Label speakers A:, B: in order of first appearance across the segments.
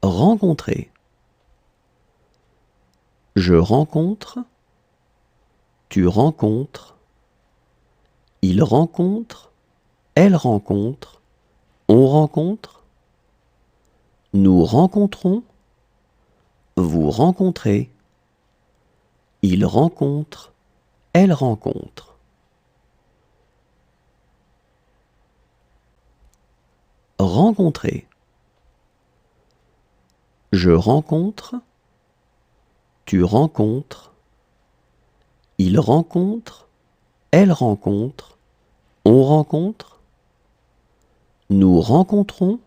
A: Rencontrer. Je rencontre, tu rencontres, il rencontre, elle rencontre, on rencontre, nous rencontrons, vous rencontrez, il rencontre, elle rencontre. Rencontrer. Je rencontre, tu rencontres, il rencontre, elle rencontre, on rencontre, nous rencontrons,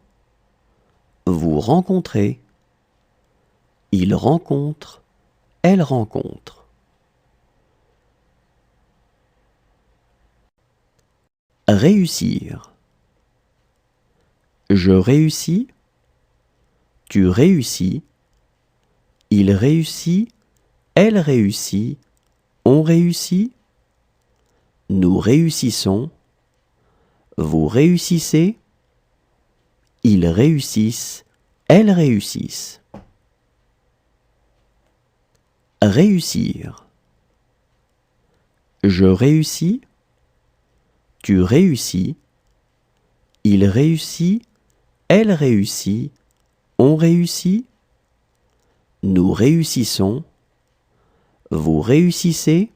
A: vous rencontrez, il rencontre, elle rencontre. Réussir. Je réussis, tu réussis, il réussit, elle réussit, on réussit, nous réussissons, vous réussissez, ils réussissent, elles réussissent. Réussir. Je réussis, tu réussis, il réussit, elle réussit, on réussit, nous réussissons, vous réussissez,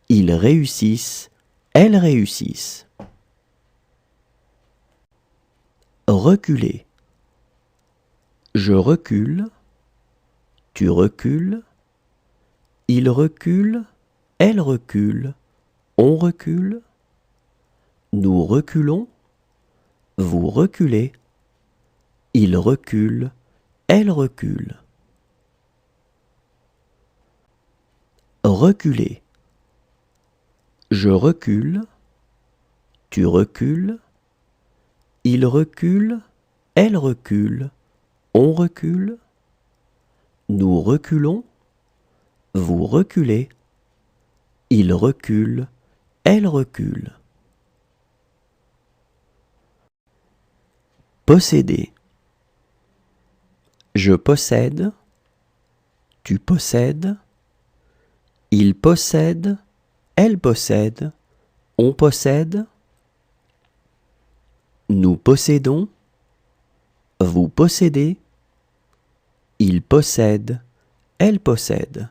A: ils réussissent, elles réussissent. Reculer. Je recule, tu recules, il recule, elle recule, on recule, nous reculons, vous reculez, il recule, elle recule. Reculer. Je recule, tu recules, il recule, elle recule, on recule, nous reculons, vous reculez, il recule, elle recule. Posséder. Je possède, tu possèdes, il possède, elle possède, on possède, nous possédons, vous possédez, il possède, elle possède.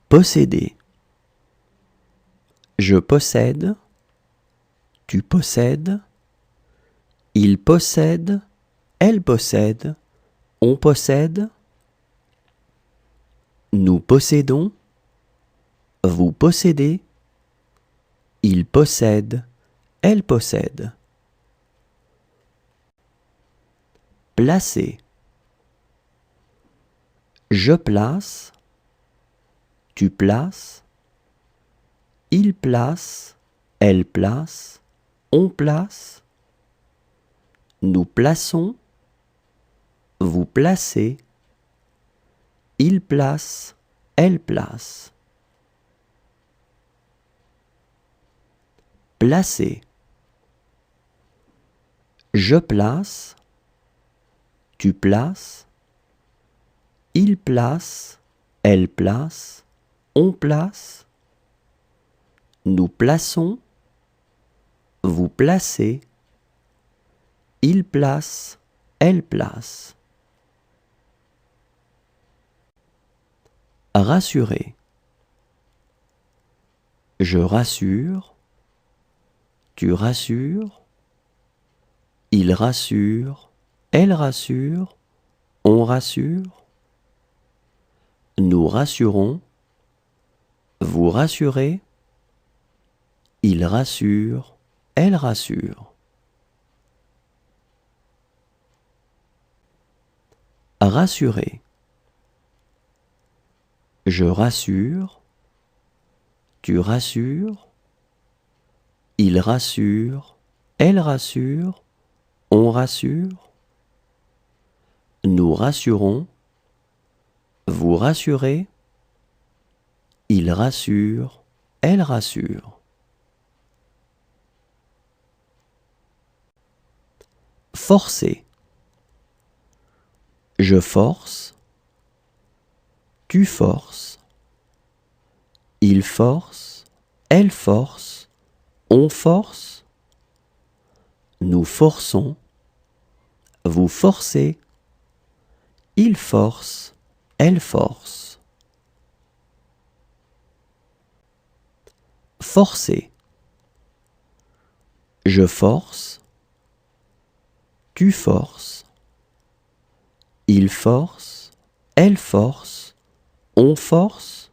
A: Posséder. Je possède, tu possèdes, il possède, elle possède, on possède, nous possédons, vous possédez, il possède, elle possède. Placer. Je place, tu places, il place, elle place, on place, nous plaçons, vous placez, il place, elle place. Placer. Je place, tu places, il place, elle place, on place, nous plaçons, vous placez, il place, elle place. Rassurer. Je rassure, tu rassures, il rassure, elle rassure, on rassure, nous rassurons, vous rassurez, il rassure, elle rassure. Rassurer. Je rassure, tu rassures, il rassure, elle rassure, on rassure, nous rassurons, vous rassurez, il rassure, elle rassure. Forcer. Je force. Tu forces. Il force. Elle force. On force. Nous forçons. Vous forcez. Il force. Elle force. Forcer. Je force. Tu forces. Il force. Elle force. On force.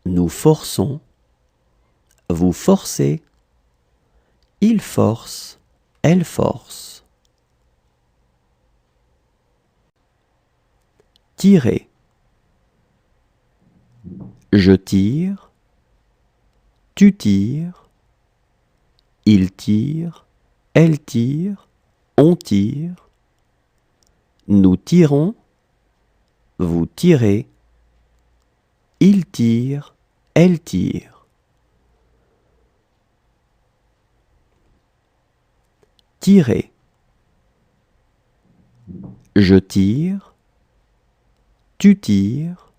A: Nous forçons. Vous forcez. Il force. Elle force. Tirer. Je tire. Tu tires. Il tire. Elle tire. On tire. Nous tirons. Vous tirez. Il tire. Elle tire. Tirer. Je tire. Tu tires.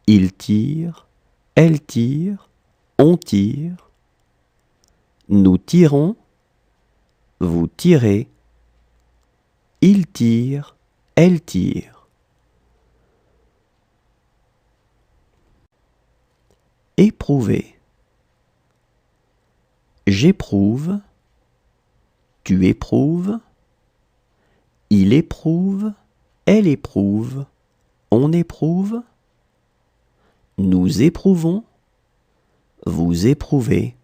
A: Il tire. Elle tire. On tire. Nous tirons. Vous tirez. Il tire. Elle tire. Éprouver. J'éprouve. Tu éprouves. Il éprouve. Elle éprouve. On éprouve. Nous éprouvons. Vous éprouvez.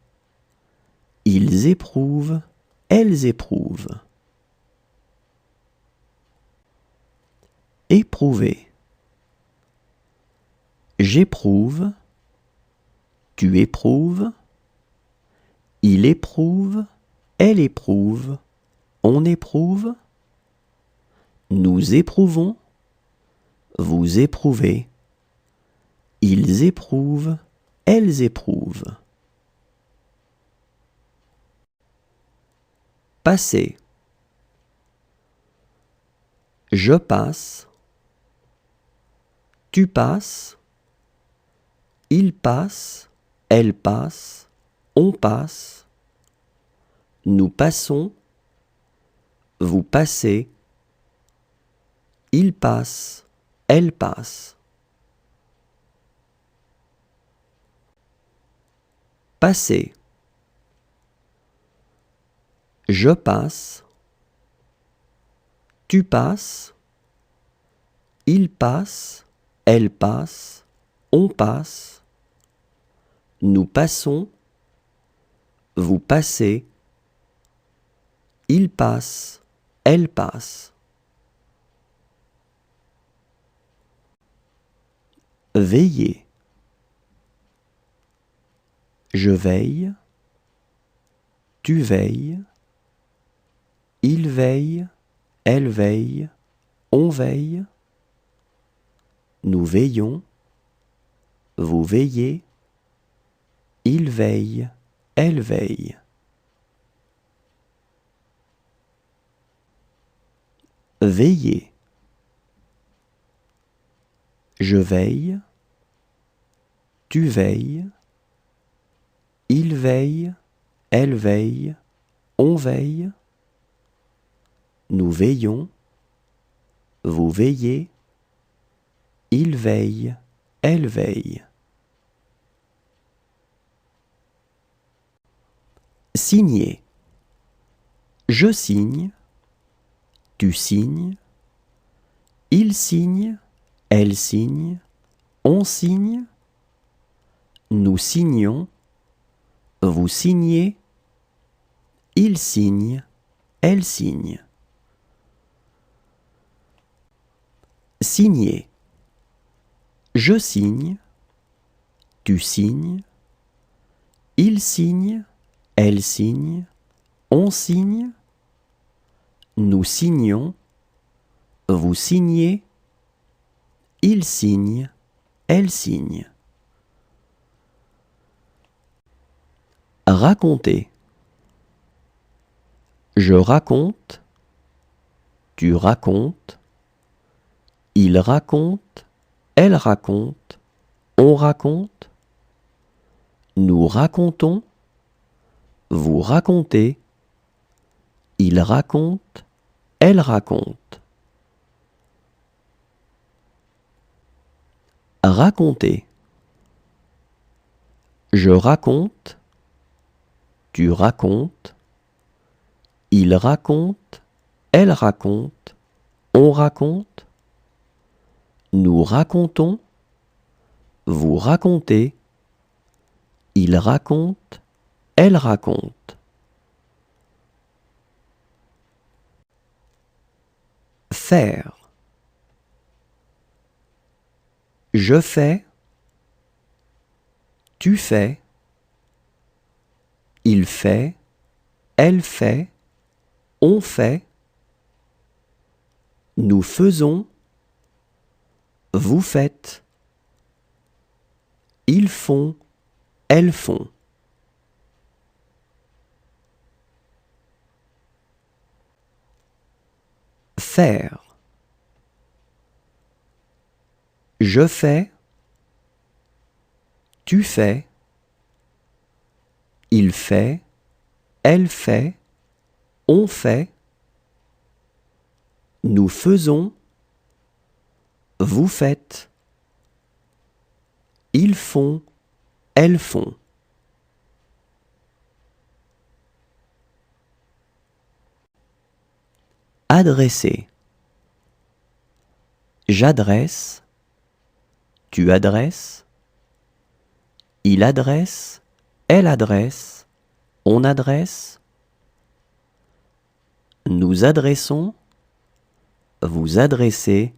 A: Ils éprouvent. Elles éprouvent. Éprouver. J'éprouve. Tu éprouves. Il éprouve. Elle éprouve. On éprouve. Nous éprouvons. Vous éprouvez. Ils éprouvent. Elles éprouvent. Passer. Je passe. Tu passes. Il passe. Elle passe. On passe. Nous passons. Vous passez. Il passe. Elle passe. Passer. Je passe. Tu passes. Il passe. Elle passe. On passe. Nous passons. Vous passez. Il passe. Elle passe. Veiller. Je veille. Tu veilles. Il veille. Elle veille. On veille. Nous veillons. Vous veillez. Il veille. Elle veille. Veiller. Je veille. Tu veilles. Il veille. Elle veille. On veille. Nous veillons. Vous veillez. Il veille. Elle veille. Signer. Je signe. Tu signes. Il signe. Elle signe. On signe. Nous signons. Vous signez. Il signe. Elle signe. Signer. Je signe. Tu signes. Il signe. Elle signe. On signe. Nous signons. Vous signez. Il signe. Elle signe. Raconter. Je raconte, tu racontes, il raconte, elle raconte, on raconte, nous racontons, vous racontez, il raconte, elle raconte. Raconter. Je raconte, tu racontes, il raconte, elle raconte, on raconte, nous racontons, vous racontez, il raconte, elle raconte. Faire. Je fais, tu fais, il fait, elle fait, on fait, nous faisons, vous faites, ils font, elles font. Faire. Je fais, tu fais, il fait, elle fait, on fait, nous faisons, vous faites, ils font, elles font. Adresser. J'adresse, tu adresses, il adresse, elle adresse, on adresse, nous adressons, vous adressez,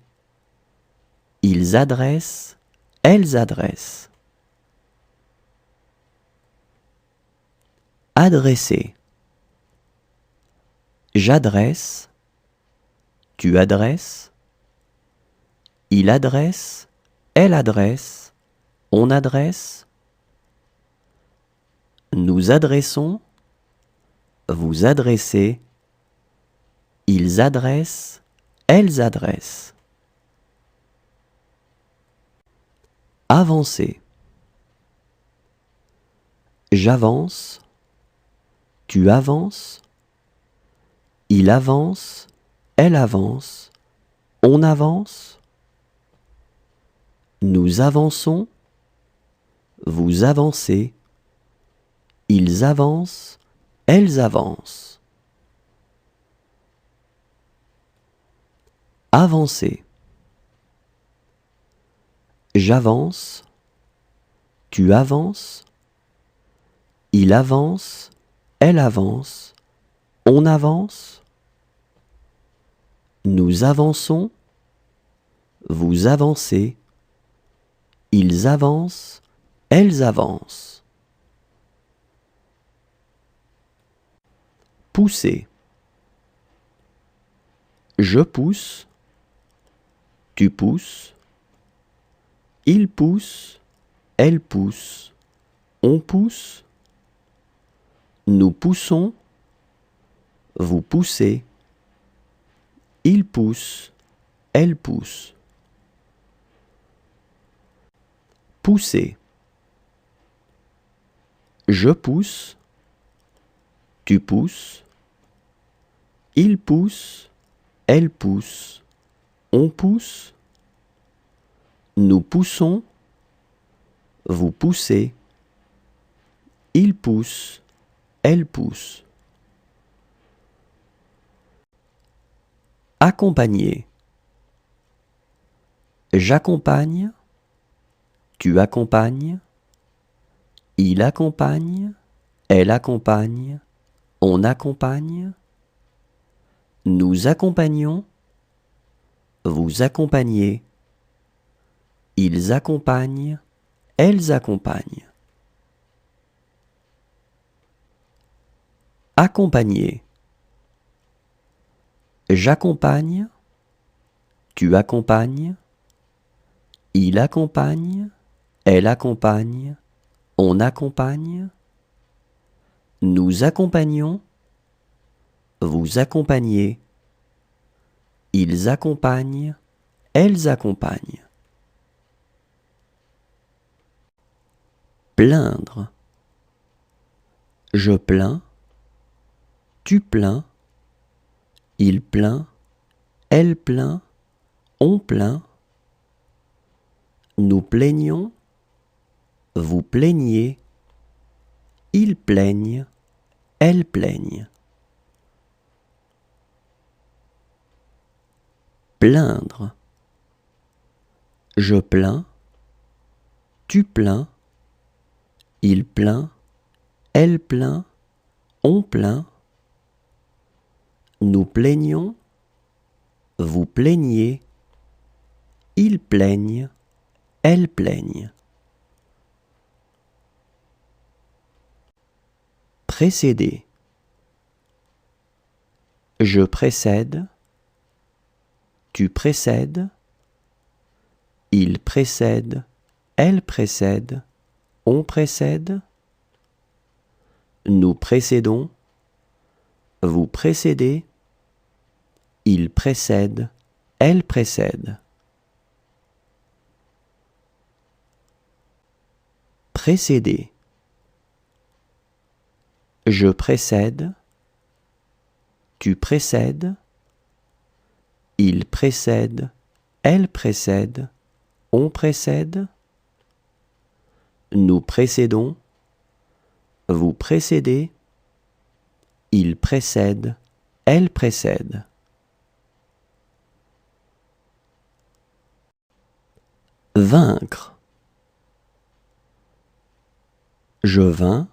A: ils adressent, elles adressent. Adresser. J'adresse, tu adresses, il adresse, elle adresse, on adresse, nous adressons, vous adressez, ils adressent, elles adressent. Avancer. J'avance, tu avances, il avance, elle avance, on avance, nous avançons, vous avancez, ils avancent, elles avancent. Avancer. J'avance, tu avances, il avance, elle avance, on avance, nous avançons, vous avancez, ils avancent, elles avancent. Pousser. Je pousse, tu pousses, il pousse, elle pousse, on pousse, nous poussons, vous poussez, il pousse, elle pousse. Pousser. Je pousse, tu pousses, il pousse, elle pousse, on pousse, nous poussons, vous poussez, il pousse, elle pousse. Accompagner. J'accompagne, tu accompagnes, il accompagne, elle accompagne, on accompagne, nous accompagnons, vous accompagnez, ils accompagnent, elles accompagnent. Accompagner. J'accompagne, tu accompagnes, il accompagne, elle accompagne, on accompagne, nous accompagnons, vous accompagnez, ils accompagnent, elles accompagnent. Plaindre. Je plains, tu plains, il plaint, elle plaint, on plaint. Nous plaignons, vous plaignez, ils plaignent, elles plaignent. Plaindre. Je plains, tu plains, il plaint, elle plaint, on plaint. Nous plaignons, vous plaignez, ils plaignent, elles plaignent. Précéder. Je précède, tu précèdes, il précède, elle précède, on précède. Nous précédons, vous précédez, il précède, elle précède. Précéder. Je précède, tu précèdes, il précède, elle précède, on précède. Nous précédons, vous précédez, il précède, elle précède. Vaincre. Je vins,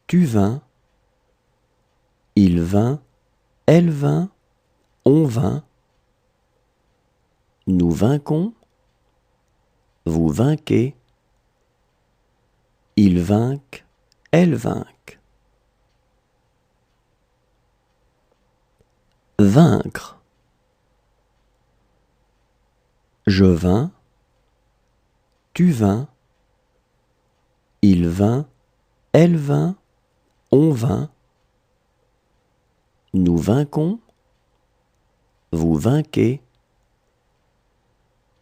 A: tu vins, il vint, elle vint, on vint. Nous vainquons, vous vainquez, ils vainquent, elles vainquent. Vaincre. Je vins, tu vins, il vint, elle vint, on vint. Nous vainquons, vous vainquez,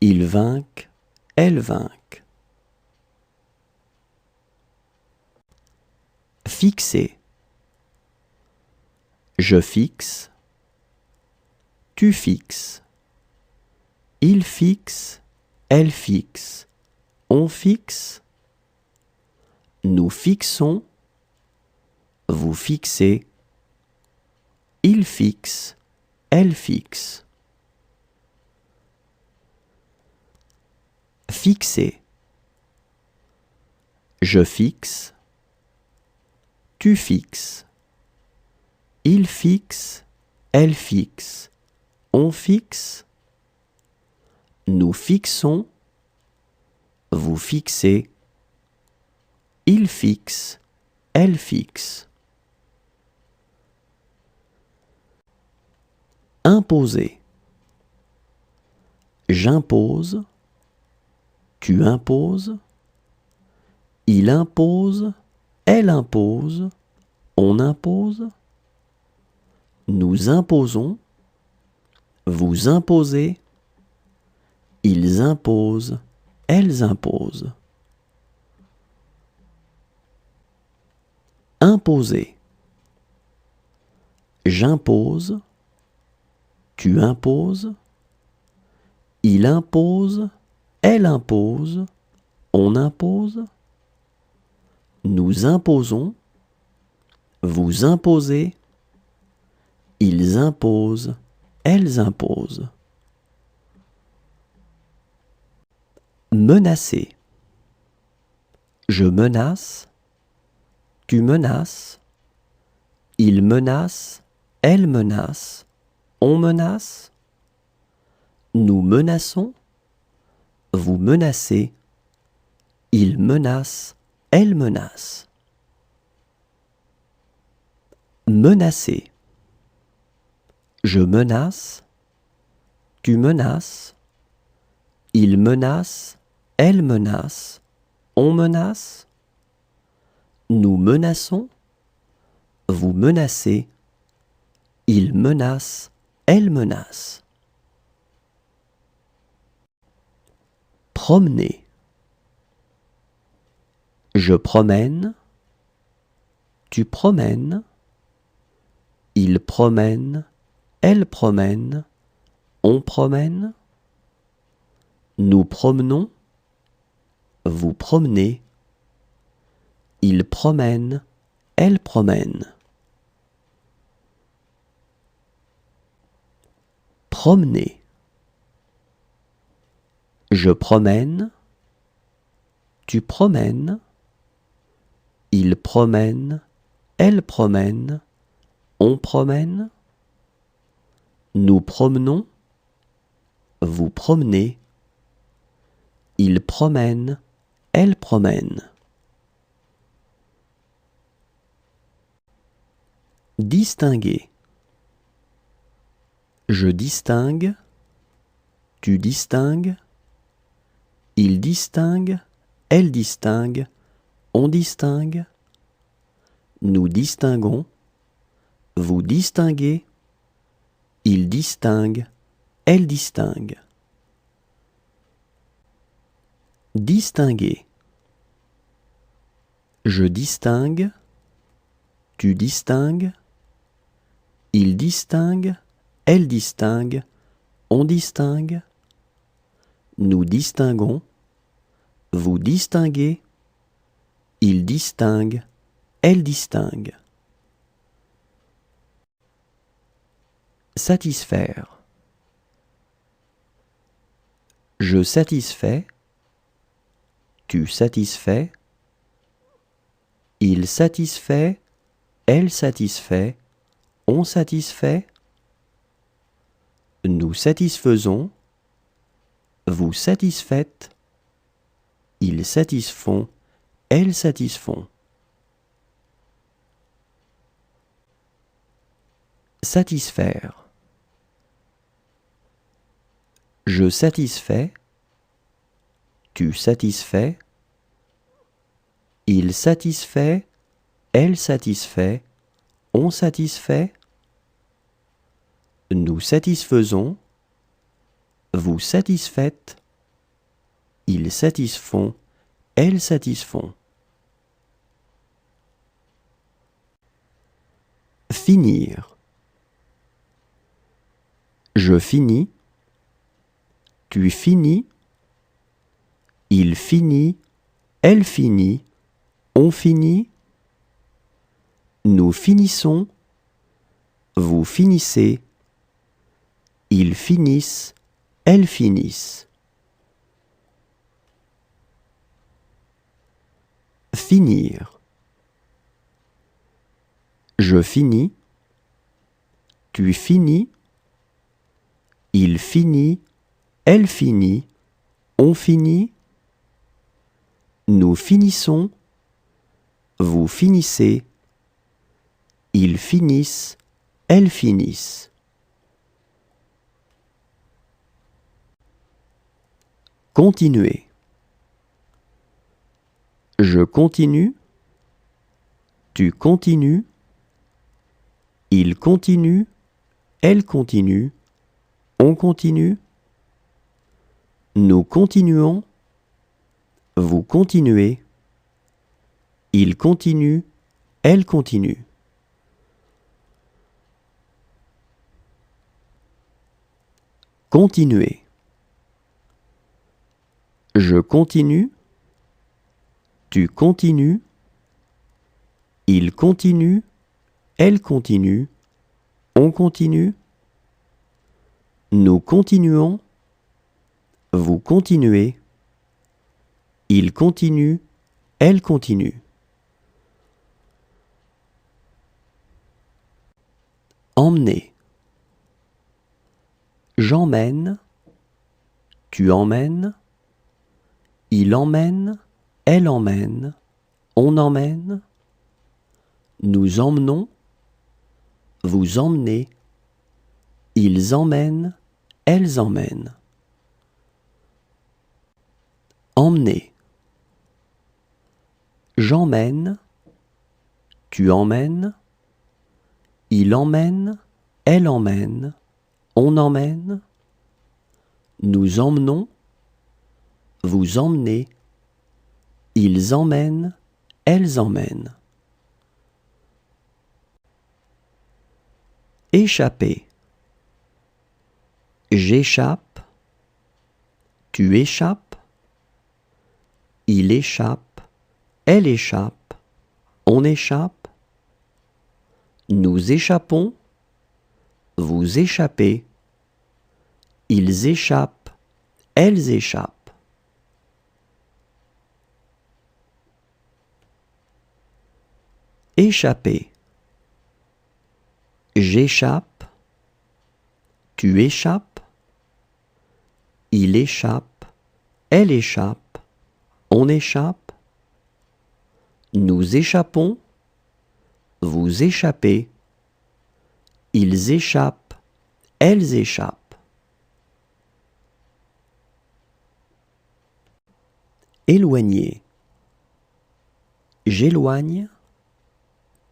A: ils vainquent, elles vainquent. Fixer. Je fixe, tu fixes, il fixe, elle fixe, on fixe. Nous fixons, vous fixez, il fixe, elle fixe. Fixer. Je fixe, tu fixes, il fixe, elle fixe, on fixe. Nous fixons, vous fixez, il fixe, elle fixe. Imposer. J'impose, tu imposes, il impose, elle impose, on impose. Nous imposons, vous imposez, ils imposent, elles imposent. Imposer. J'impose, tu imposes, il impose, elle impose, on impose. Nous imposons, vous imposez, ils imposent, elles imposent. Menacer. Je menace, tu menaces, il menace, elle menace, on menace. Nous menaçons, vous menacez, il menace, elle menace. Menacer. Je menace, tu menaces, il menace, elle menace, on menace. Nous menaçons, vous menacez, Il menace, elle menace. Promener. Je promène, tu promènes, il promène, elle promène, on promène, nous promenons, vous promenez, il promène, elle promène. Promener. Je promène, tu promènes, il promène, elle promène, on promène, nous promenons, vous promenez, il promène, elle promène. Distinguer. Je distingue, tu distingues, il distingue, elle distingue, on distingue, nous distinguons, vous distinguez, il distingue, elle distingue. Distinguer. Je distingue, tu distingues, il distingue, elle distingue, on distingue, nous distinguons, vous distinguez, il distingue, elle distingue. Satisfaire. Je satisfais, tu satisfais, il satisfait, elle satisfait, on satisfait, nous satisfaisons, vous satisfaites, ils satisfont, elles satisfont. Satisfaire. Je satisfais, tu satisfais, il satisfait, elle satisfait, on satisfait, nous satisfaisons, vous satisfaites, ils satisfont, elles satisfont. Finir. Je finis, tu finis, il finit, elle finit, on finit, nous finissons, vous finissez, ils finissent, elles finissent. Finir. Je finis, tu finis, il finit, elle finit, on finit, nous finissons, vous finissez, ils finissent, elles finissent. Continuer. Je continue, tu continues, il continue, elle continue, on continue, nous continuons, vous continuez, il continue, elle continue. Continuer. Je continue, tu continues, il continue, elle continue, on continue, nous continuons, vous continuez, il continue, elle continue. Emmener. J'emmène, tu emmènes, il emmène, elle emmène, on emmène, nous emmenons, vous emmenez, ils emmènent, elles emmènent. Emmener. J'emmène, tu emmènes, il emmène, elle emmène, on emmène. Nous emmenons, vous emmenez. Ils emmènent, elles emmènent. Échapper. J'échappe, tu échappes. Il échappe, elle échappe, on échappe. Nous échappons, vous échappez. Ils échappent, elles échappent. Échapper. J'échappe, tu échappes. Il échappe, elle échappe, on échappe. Nous échappons, vous échappez. Ils échappent, elles échappent. Éloigner. J'éloigne,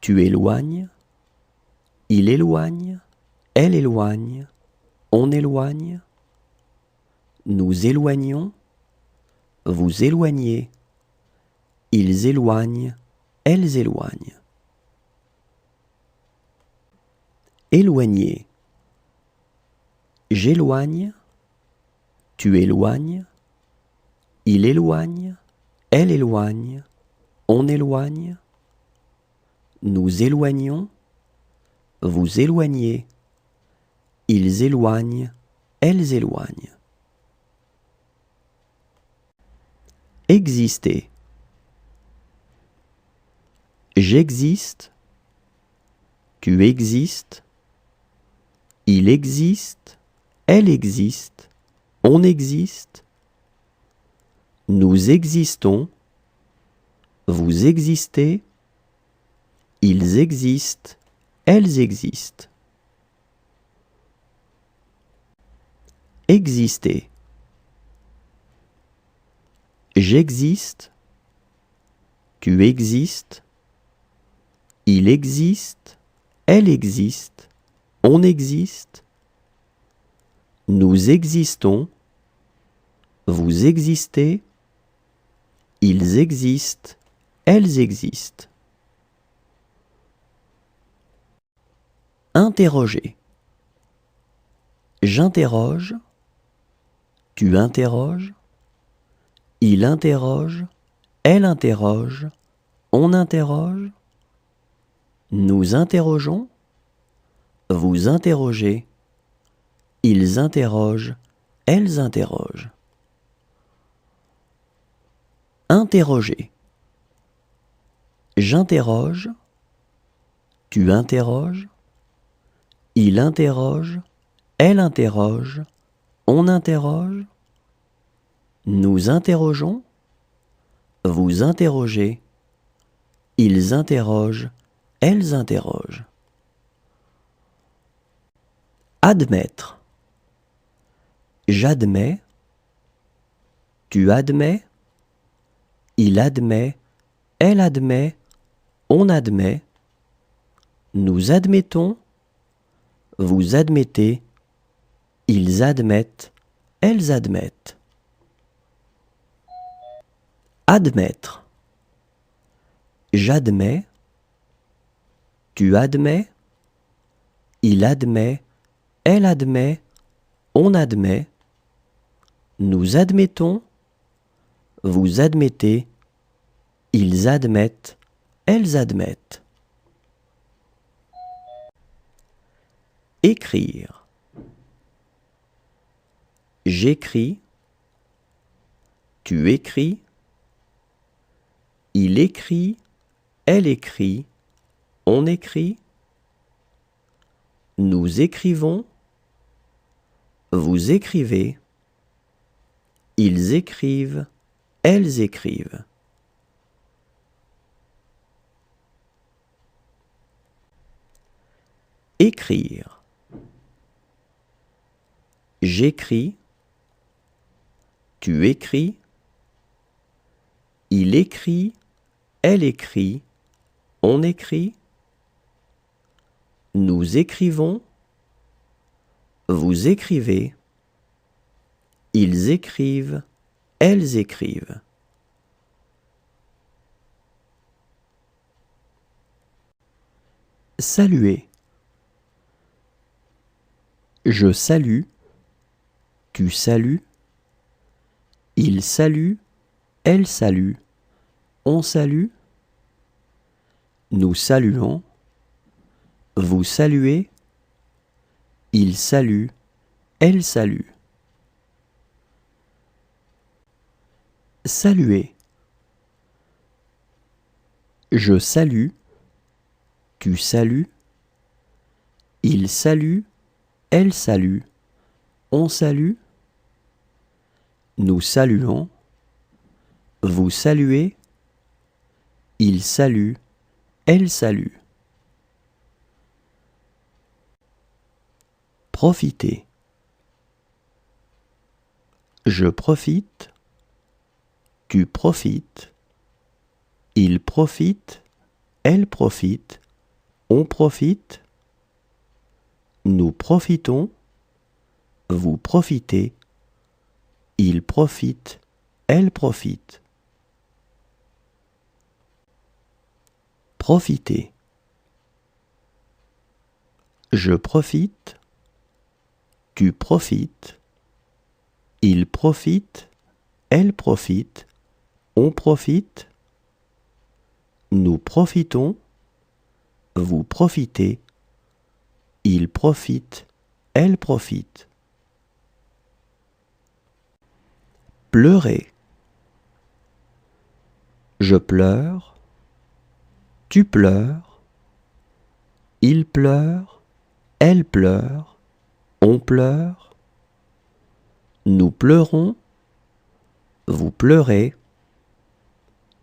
A: tu éloignes. Il éloigne, elle éloigne, on éloigne. Nous éloignons, vous éloignez. Ils éloignent, elles éloignent. Éloigner. J'éloigne, tu éloignes. Il éloigne, elle éloigne, on éloigne. Nous éloignons, vous éloignez. Ils éloignent, elles éloignent. Exister. J'existe, tu existes. Il existe, elle existe, on existe. Nous existons, vous existez. Ils existent, elles existent. Exister. J'existe, tu existes. Il existe, elle existe, on existe. Nous existons, vous existez. Ils existent, elles existent. Interroger. J'interroge, tu interroges. Il interroge, elle interroge, on interroge. Nous interrogeons, vous interrogez. Ils interrogent, elles interrogent. Interroger. J'interroge, tu interroges. Il interroge, elle interroge, on interroge. Nous interrogeons, vous interrogez. Ils interrogent, elles interrogent. Admettre. J'admets, tu admets. Il admet, elle admet, on admet. Nous admettons, vous admettez. Ils admettent, elles admettent. Admettre. J'admets, tu admets. Il admet, elle admet, on admet. Nous admettons, vous admettez. Ils admettent, elles admettent. Écrire. J'écris, tu écris. Il écrit, elle écrit, on écrit. Nous écrivons, vous écrivez. Ils écrivent, elles écrivent. Écrire. J'écris, tu écris. Il écrit, elle écrit, on écrit. Nous écrivons, Vous écrivez. Ils écrivent. Elles écrivent. Saluer. Je salue. Tu salues. Il salue. Elle salue. On salue. Nous saluons. Vous saluez. Il salue. Elle salue. Saluer. Je salue. Tu salues. Il salue. Elle salue. On salue. Nous saluons. Vous saluez. Il salue. Elle salue. Profiter. Je profite. Tu profites. Il profite. Elle profite. On profite. Nous profitons. Vous profitez. Il profite. Elle profite. Profiter. Je profite. Tu profites. Il profite. Elle profite. On profite. Nous profitons. Vous profitez. Il profite. Elle profite. Pleurer. Je pleure. Tu pleures. Il pleure. Elle pleure. On pleure. Nous pleurons. Vous pleurez.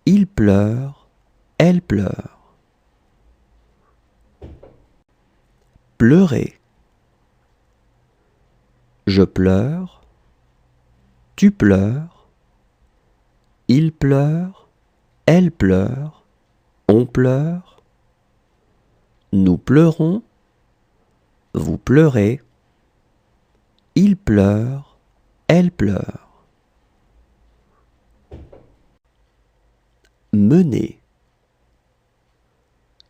A: Il pleure. Elle pleure. Pleurer. Je pleure. Tu pleures. Il pleure. Elle pleure. On pleure. Nous pleurons. Vous pleurez. Il pleure. Elle pleure. Mener.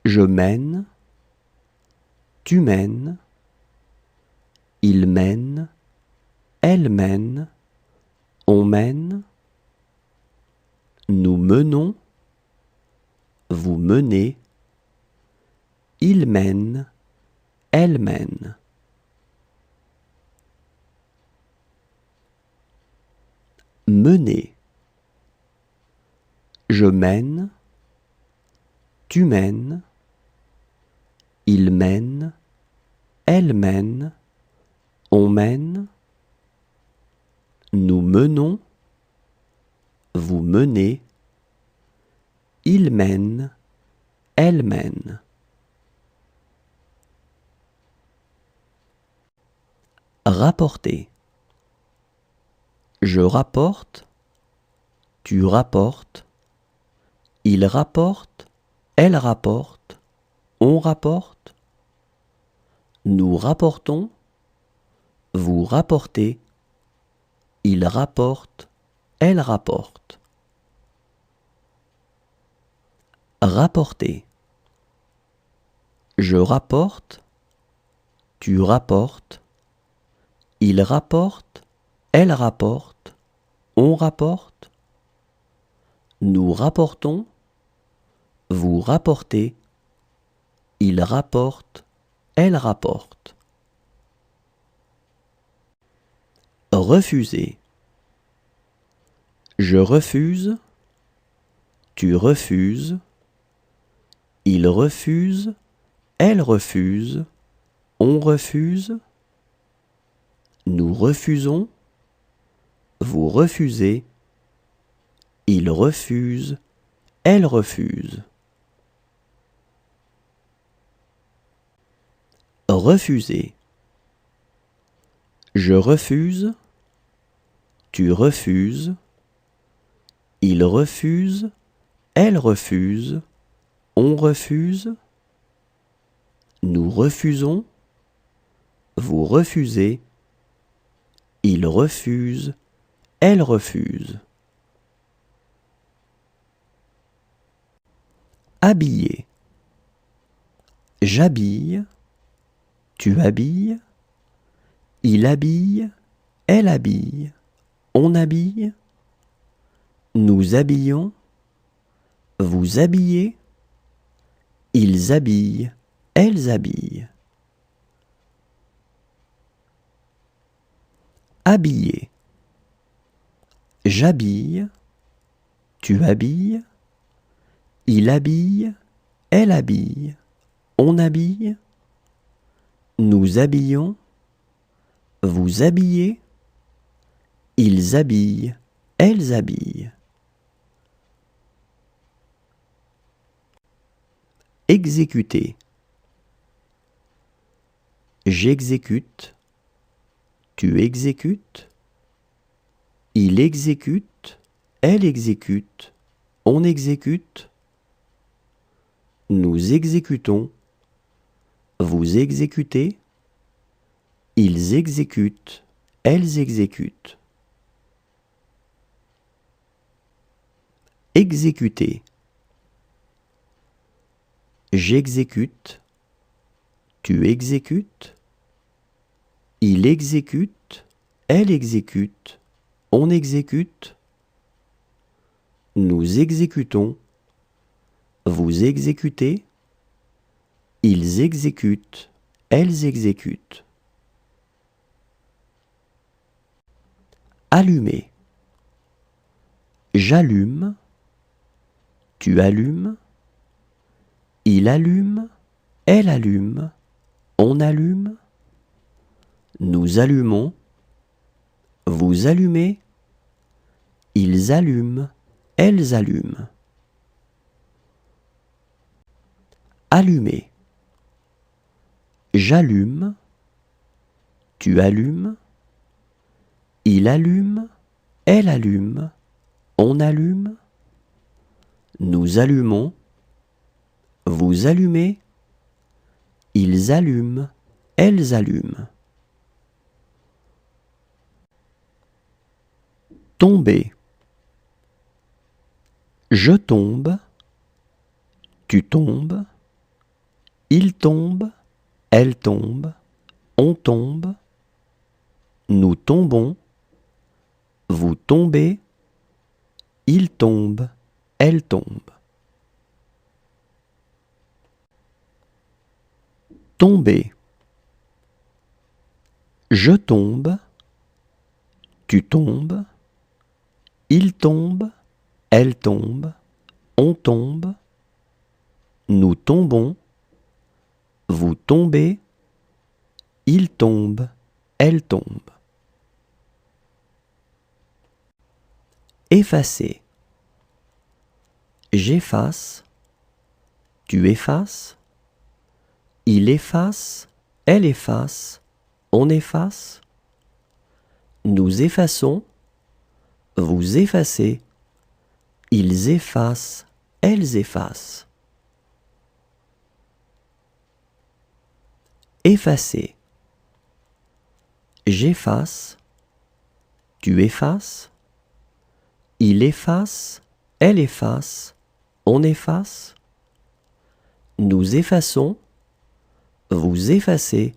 A: Je mène. Tu mènes. Il mène. Elle mène. On mène. Nous menons. Vous menez. Il mène. Elle mène. Mener. Je mène. Tu mènes. Il mène. Elle mène. On mène. Nous menons. Vous menez. Il mène. Elle mène. Rapporter. Je rapporte. Tu rapportes. Il rapporte. Elle rapporte. On rapporte. Nous rapportons. Vous rapportez. Il rapporte. Elle rapporte. Rapporter. Je rapporte. Tu rapportes. Il rapporte. Elle rapporte. On rapporte. Nous rapportons. Vous rapportez. Il rapporte. Elle rapporte. Refuser. Je refuse. Tu refuses. Il refuse. Elle refuse. On refuse. Nous refusons. Vous refusez. Il refuse. Elle refuse. Refuser. Je refuse. Tu refuses. Il refuse. Elle refuse. On refuse. Nous refusons. vous refusez, il refuse, elle refuse. Habiller. J'habille, tu habilles, il habille, elle habille, on habille, nous habillons, vous habillez, ils habillent, elles habillent. Habiller. J'habille, tu habilles, il habille, elle habille, on habille, nous habillons, vous habillez, ils habillent, elles habillent. Exécuter. J'exécute, tu exécutes, il exécute, elle exécute, on exécute, nous exécutons, vous exécutez, ils exécutent, elles exécutent. Exécuter. J'exécute, tu exécutes, il exécute, elle exécute, on exécute, nous exécutons, vous exécutez, ils exécutent, elles exécutent. Allumer. J'allume, tu allumes, il allume, elle allume, on allume, nous allumons, vous allumez, ils allument, elles allument. Allumer. J'allume, tu allumes, il allume, elle allume, on allume, nous allumons, vous allumez, ils allument, elles allument. Tomber. Je tombe, tu tombes, il tombe, elle tombe, on tombe, nous tombons, vous tombez, il tombe, elle tombe. Tomber. Je tombe, tu tombes, il tombe, elle tombe, on tombe, nous tombons, vous tombez, il tombe, elle tombe. Effacer. J'efface, tu effaces, il efface, elle efface, on efface, nous effaçons, vous effacez, ils effacent, elles effacent. Effacer. J'efface, tu effaces, il efface, elle efface, on efface, nous effaçons, vous effacez,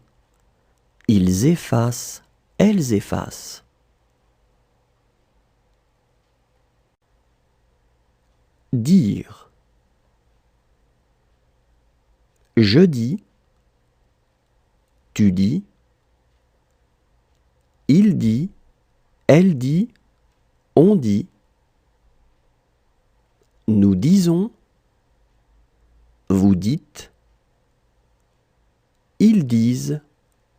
A: ils effacent, elles effacent. Dire. Je dis, tu dis, il dit, elle dit, on dit, nous disons, vous dites, ils disent,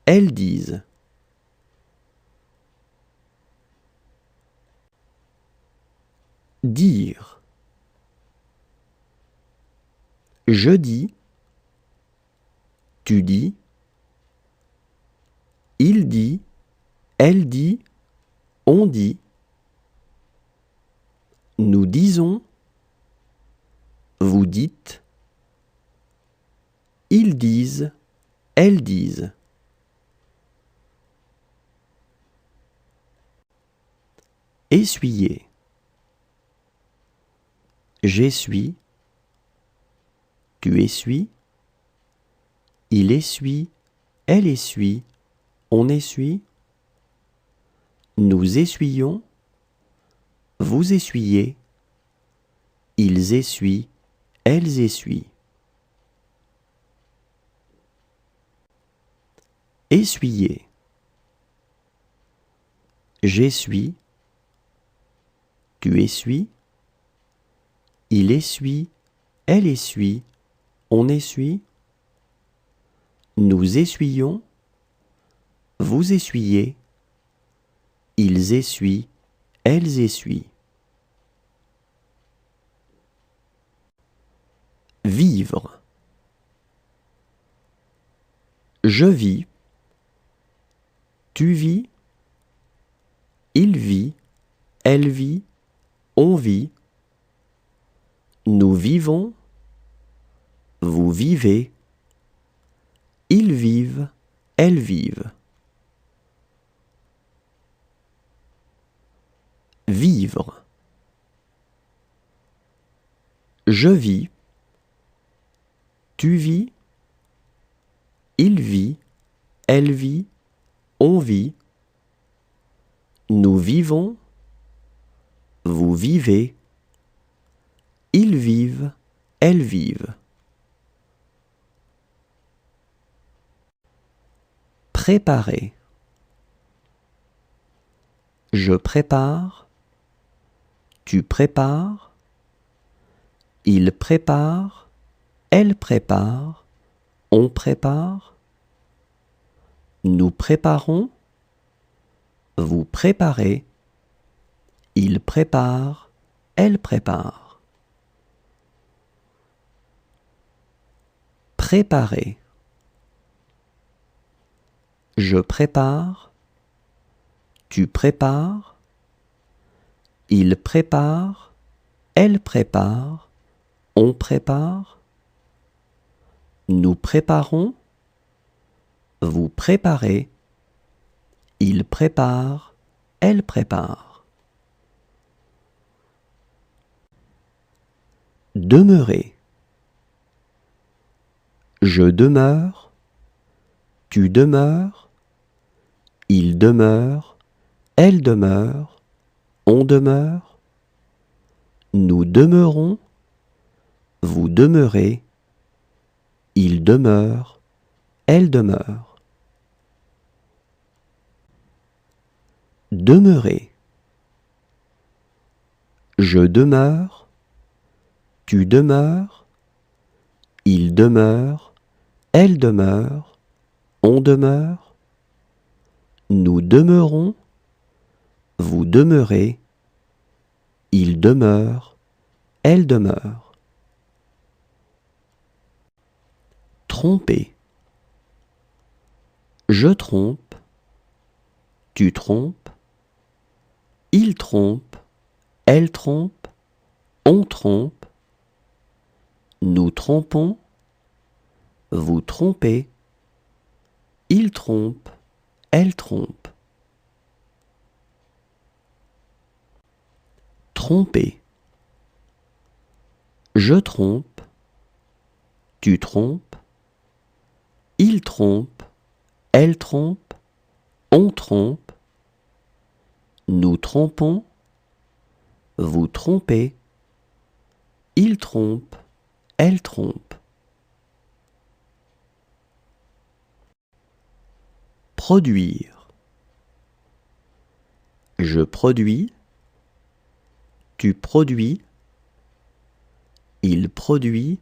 A: elles disent. Dire. Je dis, tu dis, il dit, elle dit, on dit, nous disons, vous dites, ils disent, elles disent. essuyer. J'essuie, tu essuies, il essuie, elle essuie, on essuie, nous essuyons, vous essuyez, ils essuient, elles essuient. Essuyer. J'essuie, tu essuies, il essuie, elle essuie, on essuie, nous essuyons, vous essuyez, ils essuient, elles essuient. Vivre. Je vis, tu vis, il vit, elle vit, on vit, nous vivons, vous vivez, ils vivent, elles vivent. Vivre. Je vis, tu vis, il vit, elle vit, on vit, nous vivons, vous vivez, ils vivent, elles vivent. Préparer. Je prépare, tu prépares, il prépare, elle prépare, on prépare, nous préparons, vous préparez, il prépare, elle prépare. Préparer. Je prépare, tu prépares, il prépare, elle prépare, on prépare, nous préparons, vous préparez, il prépare, elle prépare. Demeurer. Je demeure, tu demeures, il demeure, elle demeure, on demeure, nous demeurons, vous demeurez, il demeure, elle demeure. Demeurer. Je demeure, tu demeures, il demeure, elle demeure, on demeure, nous demeurons, vous demeurez, il demeure, elle demeure. Tromper. Je trompe, tu trompes, il trompe, elle trompe, on trompe, nous trompons, vous trompez, il trompe, elle trompe. Tromper. Je trompe, tu trompes, il trompe, elle trompe, on trompe, nous trompons, vous trompez, il trompe, elle trompe. Produire. Je produis, tu produis, il produit,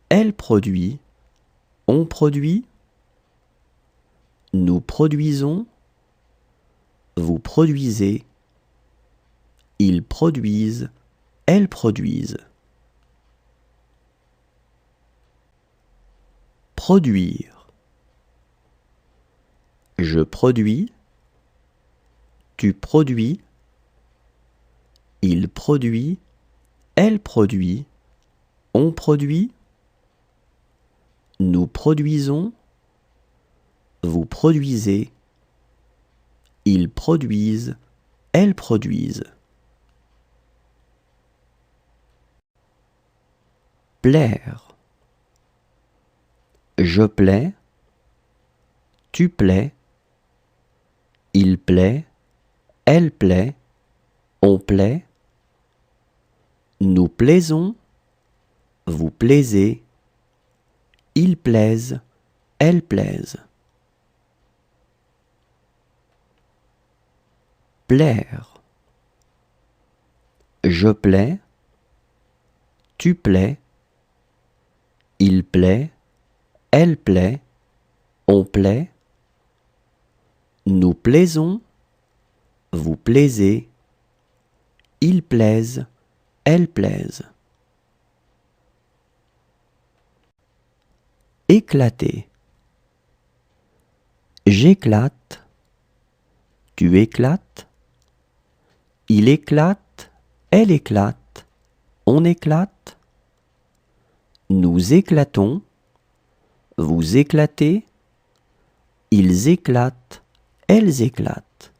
A: elle produit, on produit, nous produisons, vous produisez, ils produisent, elles produisent. Produire. Je produis, tu produis, il produit, elle produit, on produit, nous produisons, vous produisez, ils produisent, elles produisent. Plaire. Je plais, tu plais, il plaît, elle plaît, on plaît, nous plaisons, vous plaisez, ils plaisent, elles plaisent. Plaire. Je plais, tu plais, il plaît, elle plaît, on plaît, nous plaisons, vous plaisez, ils plaisent, elles plaisent. Éclater. J'éclate, tu éclates, il éclate, elle éclate, on éclate, nous éclatons, vous éclatez, ils éclatent, elles éclatent.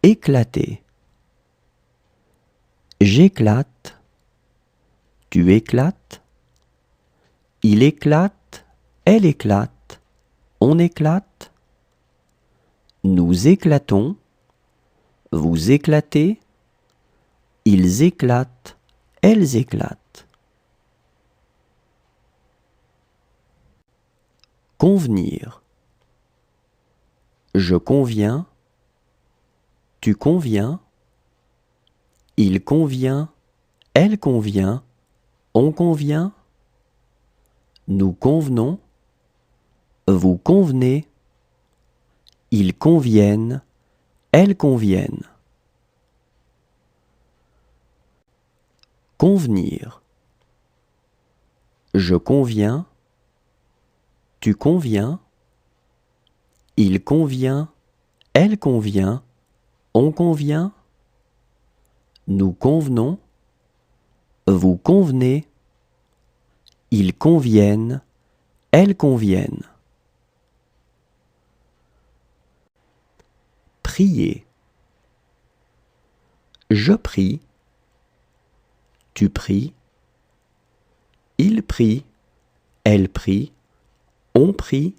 A: Éclater. J'éclate, tu éclates, il éclate, elle éclate, on éclate, nous éclatons, vous éclatez, ils éclatent, elles éclatent. Convenir. Je conviens, tu conviens, il convient, elle convient, on convient, nous convenons, vous convenez, ils conviennent, elles conviennent. Convenir. Je conviens, tu conviens, il convient, elle convient, on convient, nous convenons, vous convenez, ils conviennent, elles conviennent. Prier. Je prie, tu pries, il prie, elle prie, on prie,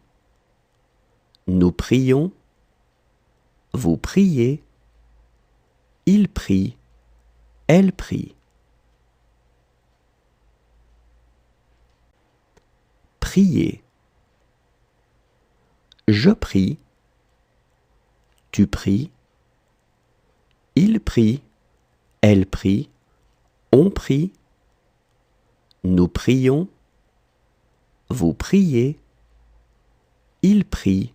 A: nous prions, vous priez, il prie, elle prie. Prier. Je prie, tu pries, il prie, elle prie, on prie, nous prions, vous priez, il prie,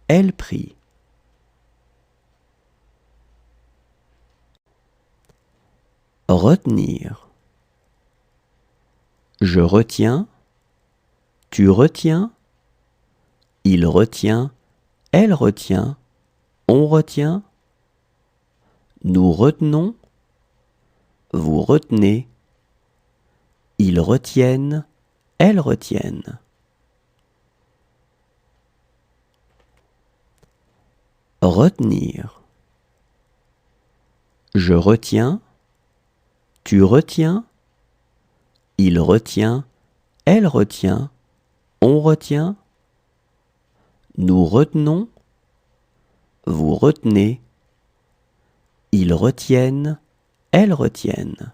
A: elle prie. Retenir. Je retiens, tu retiens, il retient, elle retient, on retient, nous retenons, vous retenez, ils retiennent, elles retiennent. Retenir. Je retiens, tu retiens, il retient, elle retient, on retient, nous retenons, vous retenez, ils retiennent, elles retiennent.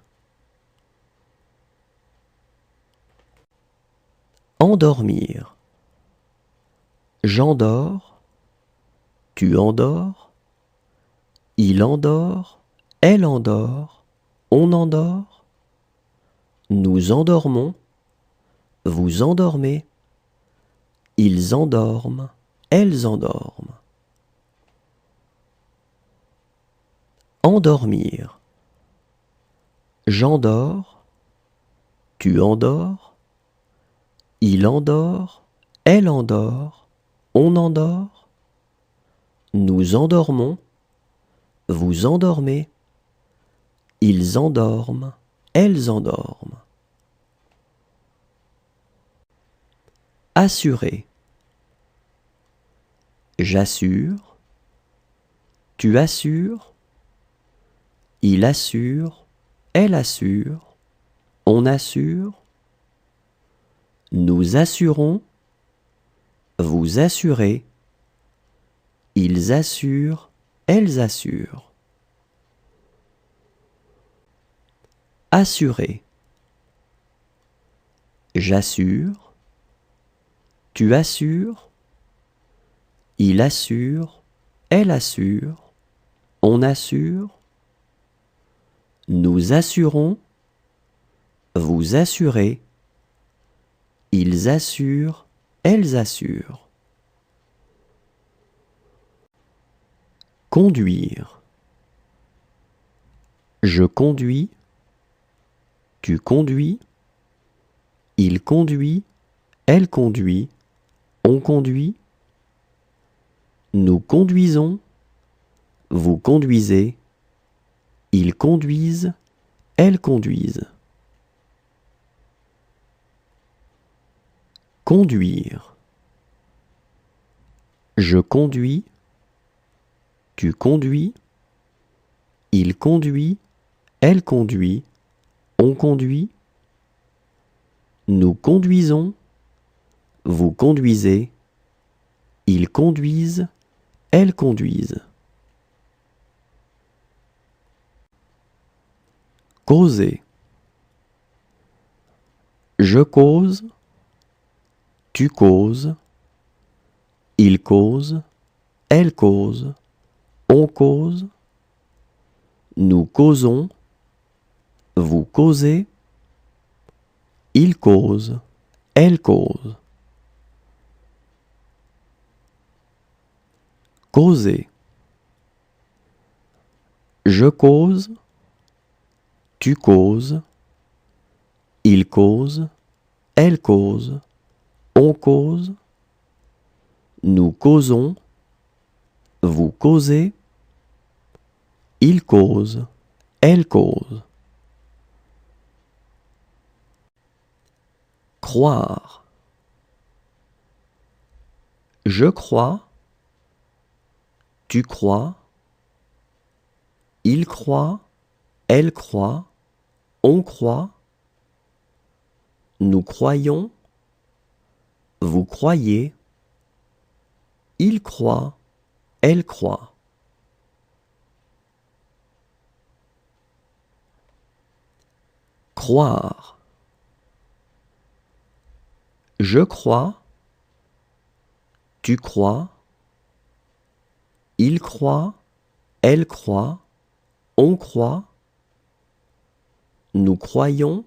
A: Endormir. J'endors, tu endors, il endort, elle endort, on endort, nous endormons, vous endormez, ils endorment, elles endorment. Endormir. J'endors, tu endors, il endort, elle endort, on endort, nous endormons, vous endormez, ils endorment, elles endorment. Assurer. J'assure. Tu assures. Il assure. Elle assure. On assure. Nous assurons. Vous assurez. Ils assurent. Elles assurent. Assurer. J'assure. Tu assures. Il assure. Elle assure. On assure. Nous assurons. Vous assurez. Ils assurent. Elles assurent. Conduire. Je conduis. Tu conduis. Il conduit. Elle conduit. On conduit. Nous conduisons. Vous conduisez. Ils conduisent. Elles conduisent. Conduire. Je conduis. Tu conduis. Il conduit. Elle conduit. On conduit. Nous conduisons. Vous conduisez. Ils conduisent. Elles conduisent. Causer. Je cause. Tu causes. Il cause. Elle cause. On cause. Nous causons. Vous causez. Il cause. Elle cause. Causer. Je cause. Tu causes. Il cause. Elle cause. On cause. Nous causons. Vous causez. Il cause. Elle cause. Croire. Je crois. Tu crois. Il croit. Elle croit. On croit. Nous croyons. Vous croyez. Il croit. Elle croit. Croire. Je crois. Tu crois. Il croit. Elle croit. On croit. Nous croyons.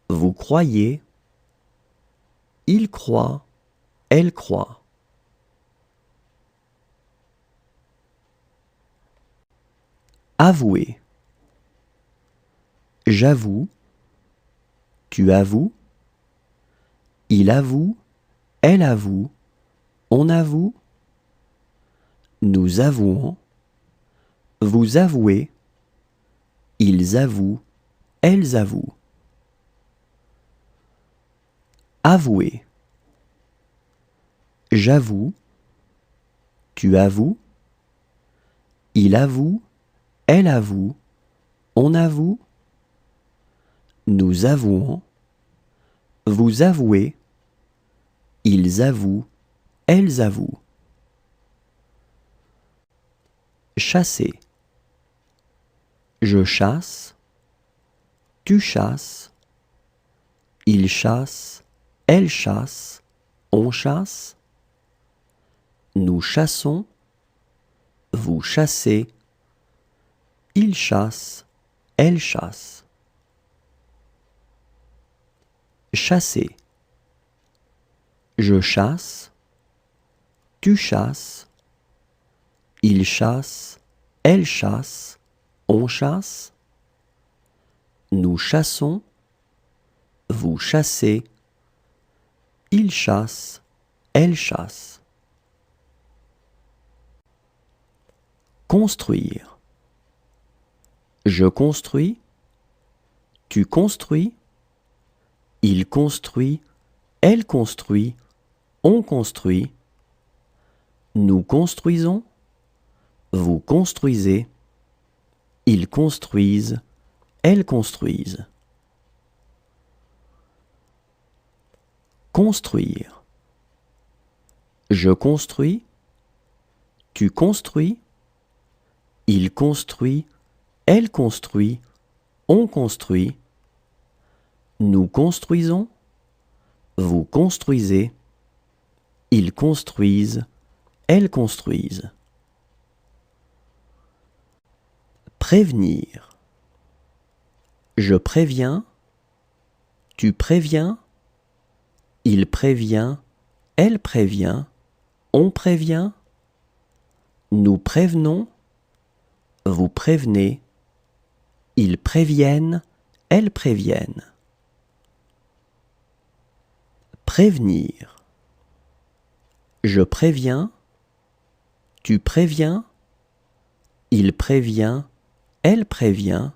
A: Vous croyez. Il croit. Elle croit. Avouer. J'avoue. Tu avoues. Il avoue. Elle avoue. On avoue. Nous avouons. Vous avouez. Ils avouent. Elles avouent. Avouer. J'avoue. Tu avoues. Il avoue. Elle avoue. On avoue. Nous avouons. Vous avouez. Ils avouent. Elles avouent. Chasser. Je chasse. Tu chasses. Il chasse. Elle chasse. On chasse. Nous chassons. Vous chassez. Il chasse. Elle chasse. Chasser. Je chasse. Tu chasses. Il chasse. Elle chasse. On chasse. Nous chassons. Vous chassez. Il chasse. Elle chasse. Construire. Je construis. Tu construis. Il construit. Elle construit. On construit. Nous construisons, vous construisez, ils construisent, elles construisent. Construire. Je construis, tu construis, il construit, elle construit, on construit. Nous construisons, vous construisez, ils construisent, elles construisent. Prévenir. Je préviens, tu préviens, il prévient, elle prévient, on prévient. Nous prévenons, vous prévenez, ils préviennent, elles préviennent. Prévenir. Je préviens, tu préviens, il prévient, elle prévient,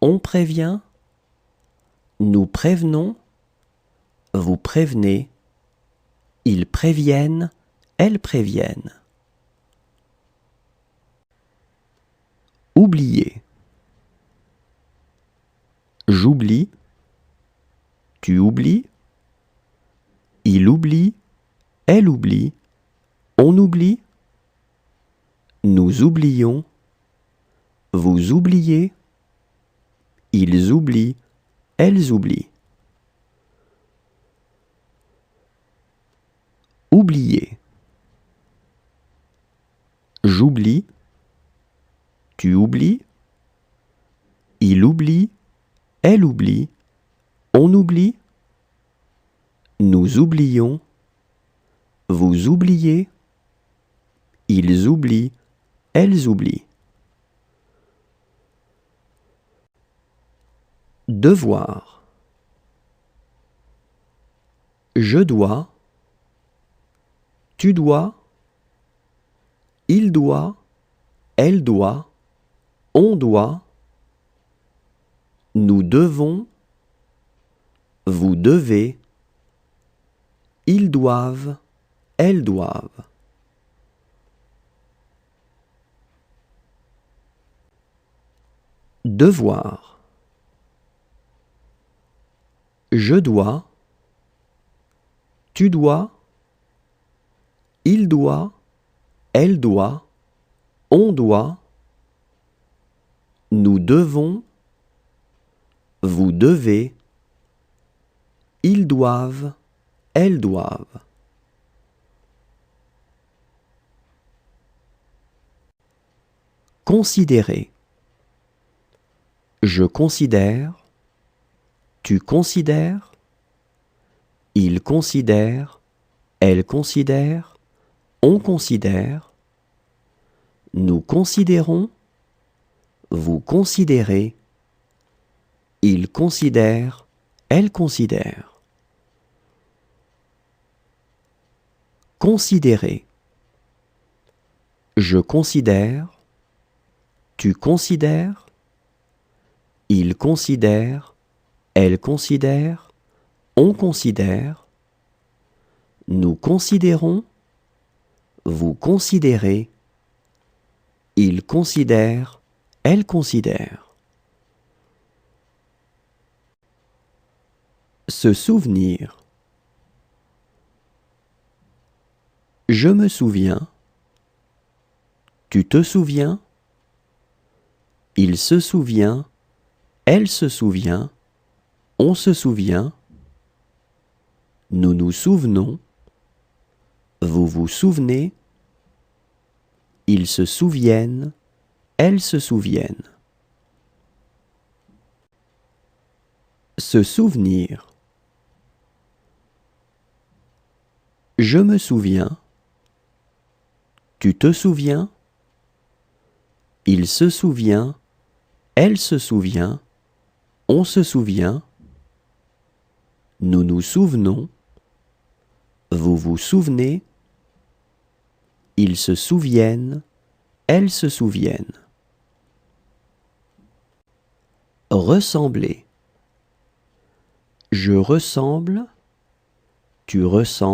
A: on prévient. Nous prévenons, vous prévenez, ils préviennent, elles préviennent. Oublier. J'oublie, tu oublies, il oublie, elle oublie, on oublie. Nous oublions, vous oubliez, ils oublient, elles oublient. Oublier. J'oublie, tu oublies, il oublie, elle oublie, on oublie. Nous oublions, vous oubliez, ils oublient, elles oublient. Devoir. Je dois, tu dois, il doit, elle doit, on doit. Nous devons, vous devez, ils doivent, elles doivent. Devoir. Je dois, tu dois, il doit, elle doit, on doit. Nous devons, vous devez, ils doivent, elles doivent. Considérer. Je considère, tu considères, il considère, elle considère, on considère. Nous considérons, vous considérez, il considère, elle considère. Considérer. Je considère, tu considères, il considère, elle considère, on considère. Nous considérons, vous considérez, il considère, elle considère. Se souvenir. Je me souviens, tu te souviens, il se souvient, elle se souvient, on se souvient. Nous nous souvenons, vous vous souvenez, ils se souviennent, elles se souviennent. Se souvenir. Je me souviens, tu te souviens, il se souvient, elle se souvient, on se souvient. Nous nous souvenons, vous vous souvenez, ils se souviennent, elles se souviennent. Ressembler. Je ressemble, tu ressembles.